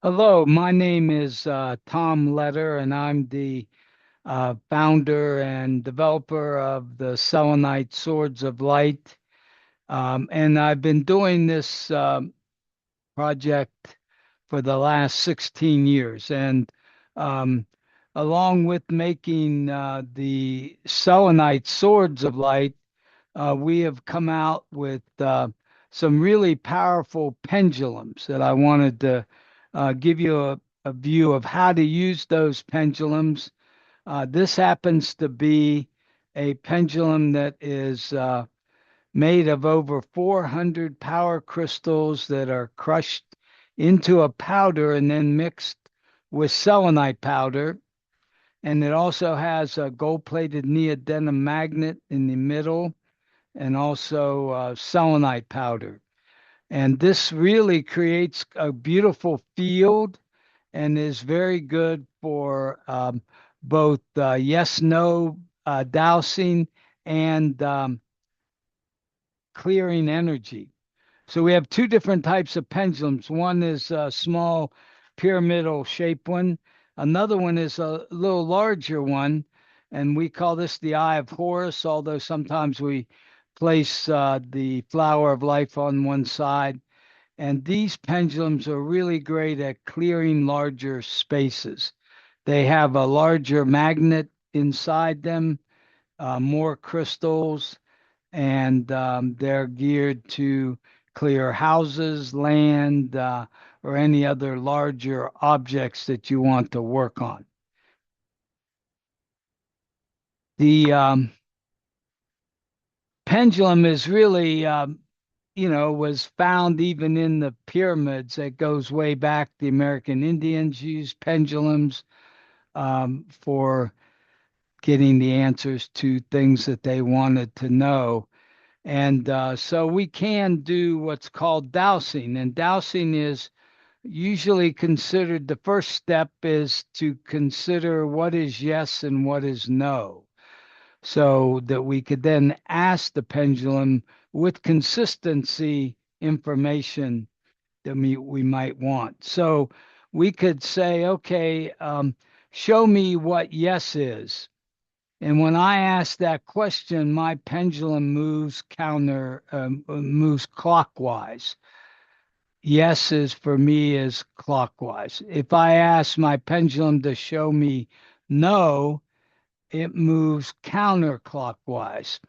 Hello, my name is Tom Letter, and I'm the founder and developer of the Selenite Swords of Light. And I've been doing this project for the last 16 years. And um, along with making the Selenite Swords of Light, we have come out with some really powerful pendulums that I wanted to give you a view of how to use those pendulums. This happens to be a pendulum that is made of over 400 power crystals that are crushed into a powder and then mixed with selenite powder. And it also has a gold-plated neodymium magnet in the middle and also selenite powder. And this really creates a beautiful field and is very good for both yes, no dowsing and clearing energy. So we have two different types of pendulums. One is a small pyramidal shape one. Another one is a little larger one, and we call this the Eye of Horus, although sometimes we place the flower of life on one side. And these pendulums are really great at clearing larger spaces. They have a larger magnet inside them, more crystals, and they're geared to clear houses, land, or any other larger objects that you want to work on. The pendulum is really, was found even in the pyramids. It goes way back. The American Indians used pendulums for getting the answers to things that they wanted to know. And so we can do what's called dowsing. And dowsing is usually considered the first step is to consider what is yes and what is no, so that we could then ask the pendulum with consistency information that we might want. So we could say, okay, show me what yes is. And when I ask that question, my pendulum moves clockwise. Yes is for me is clockwise. If I ask my pendulum to show me no, it moves counterclockwise.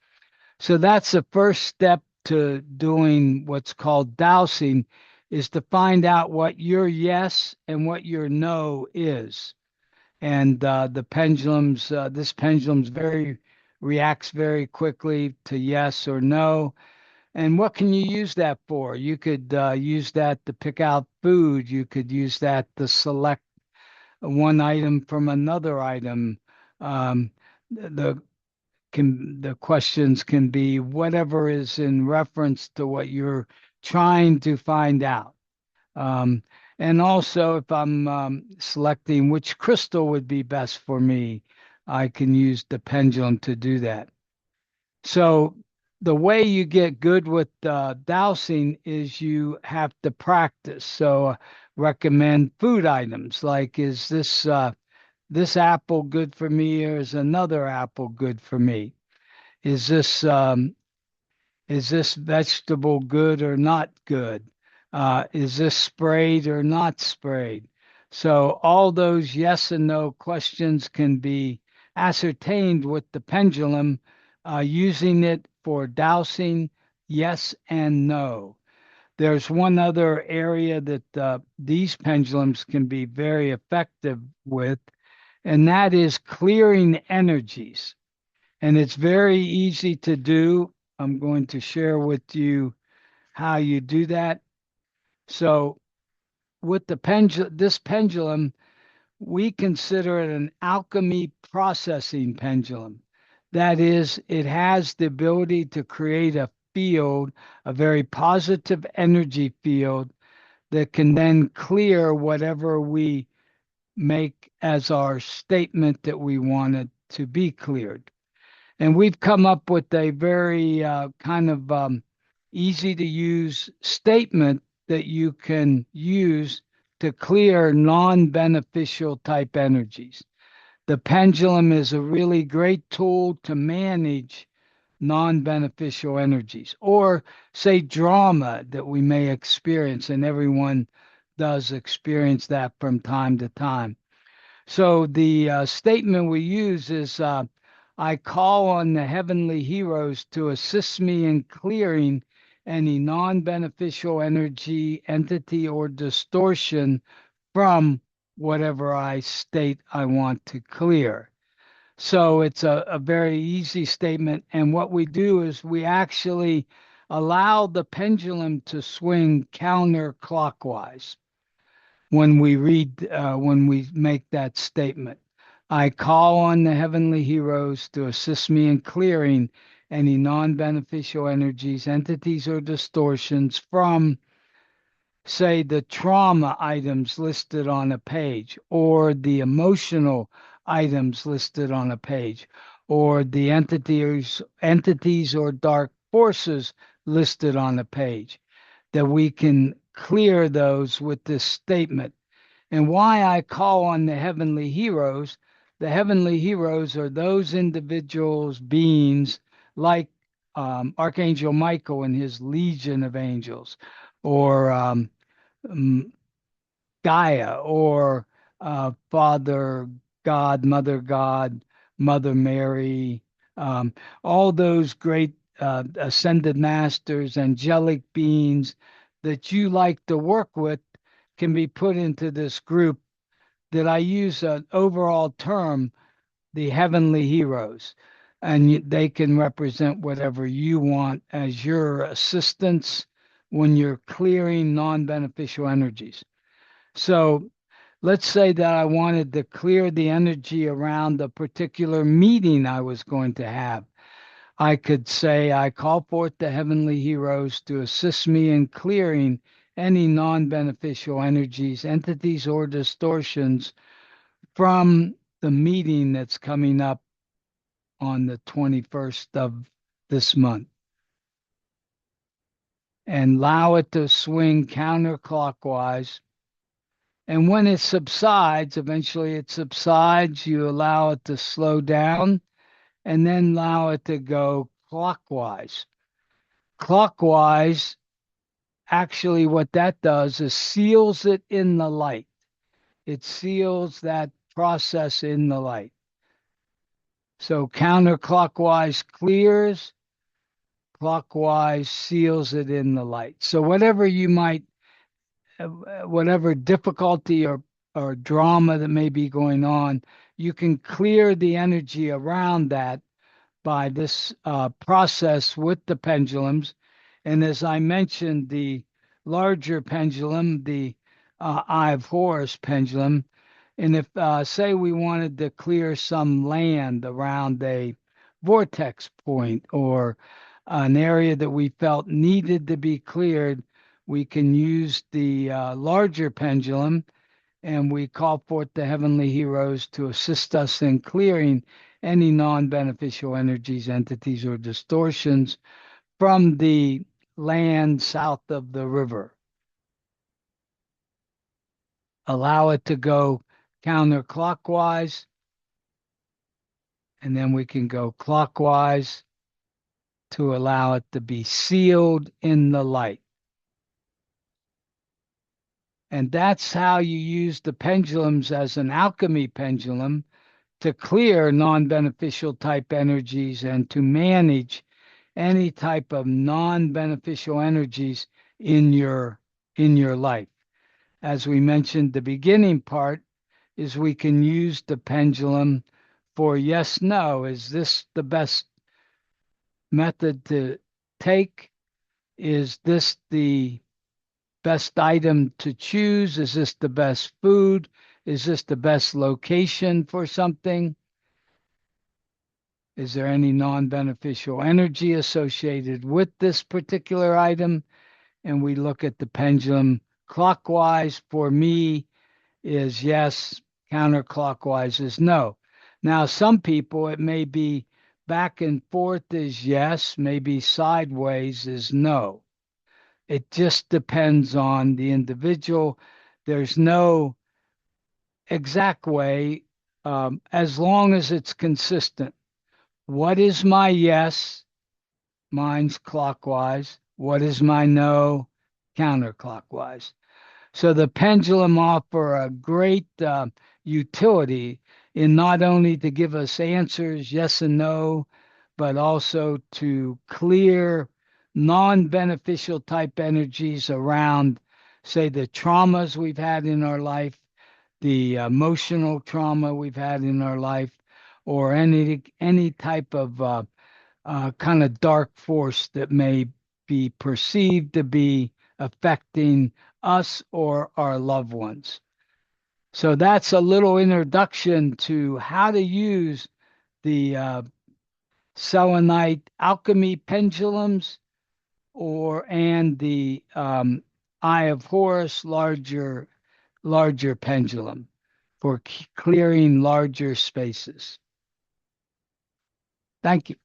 So that's the first step to doing what's called dowsing, is to find out what your yes and what your no is. And this pendulum's very reacts very quickly to yes or no. And what can you use that for? You could use that to pick out food. You could use that to select one item from another item. Um, the the questions can be whatever is in reference to what you're trying to find out. Um, and also, if I'm selecting which crystal would be best for me, I can use the pendulum to do that. So the way you get good with dowsing is you have to practice. So recommend food items like, is this apple good for me, or is another apple good for me? Is this is this vegetable good or not good? Is this sprayed or not sprayed? So all those yes and no questions can be ascertained with the pendulum, using it for dowsing yes and no. There's one other area that these pendulums can be very effective with, and that is clearing energies. And it's very easy to do. I'm going to share with you how you do that. So with this pendulum, we consider it an alchemy processing pendulum. That is, it has the ability to create a field, a very positive energy field that can then clear whatever we make as our statement that we want it to be cleared. And we've come up with a very kind of easy to use statement that you can use to clear non-beneficial type energies. The pendulum is a really great tool to manage non-beneficial energies, or say drama that we may experience, and everyone does experience that from time to time. So the statement we use is, I call on the heavenly heroes to assist me in clearing any non-beneficial energy, entity, or distortion from whatever I state I want to clear. So it's a very easy statement. And what we do is we actually allow the pendulum to swing counterclockwise when we make that statement. I call on the heavenly heroes to assist me in clearing any non-beneficial energies, entities, or distortions from, say, the trauma items listed on a page, or the emotional items listed on a page, or the entities or dark forces listed on a page, that we can clear those with this statement. And why I call on the heavenly heroes are those individuals, beings like Archangel Michael and his legion of angels, or um, Gaia, or Father God, Mother Mary, um, all those great ascended masters, angelic beings that you like to work with can be put into this group that I use an overall term, the heavenly heroes. And they can represent whatever you want as your assistance when you're clearing non beneficial energies. So let's say that I wanted to clear the energy around a particular meeting I was going to have. I could say, I call forth the heavenly heroes to assist me in clearing any non beneficial energies, entities, or distortions from the meeting that's coming up on the 21st of this month, and allow it to swing counterclockwise. And when it subsides, eventually it subsides, you allow it to slow down and then allow it to go clockwise. Clockwise, actually, what that does is seals it in the light. It seals that process in the light. So counterclockwise clears, clockwise seals it in the light. So whatever difficulty or drama that may be going on, you can clear the energy around that by this process with the pendulums. And as I mentioned, the larger pendulum, the Eye of Horus pendulum, and if, say, we wanted to clear some land around a vortex point, or an area that we felt needed to be cleared, we can use the larger pendulum, and we call forth the heavenly heroes to assist us in clearing any non beneficial energies, entities, or distortions from the land south of the river. Allow it to go counterclockwise, and then we can go clockwise to allow it to be sealed in the light. And that's how you use the pendulums as an alchemy pendulum to clear non-beneficial type energies and to manage any type of non-beneficial energies in your life. As we mentioned, the beginning part is we can use the pendulum for yes, no. Is this the best method to take? Is this the best item to choose? Is this the best food? Is this the best location for something? Is there any non-beneficial energy associated with this particular item? And we look at the pendulum clockwise. For me, is yes, counterclockwise is no. Now, some people, it may be back and forth is yes, maybe sideways is no. It just depends on the individual There's no exact way, as long as it's consistent. What is my yes? Mine's clockwise. What is my no? Counterclockwise. So the pendulum offer a great utility in not only to give us answers, yes and no, but also to clear non-beneficial type energies around, say, the traumas we've had in our life, the emotional trauma we've had in our life, or any type of kind of dark force that may be perceived to be affecting us or our loved ones. So that's a little introduction to how to use the selenite alchemy pendulums and the Eye of Horus larger pendulum for clearing larger spaces. Thank you.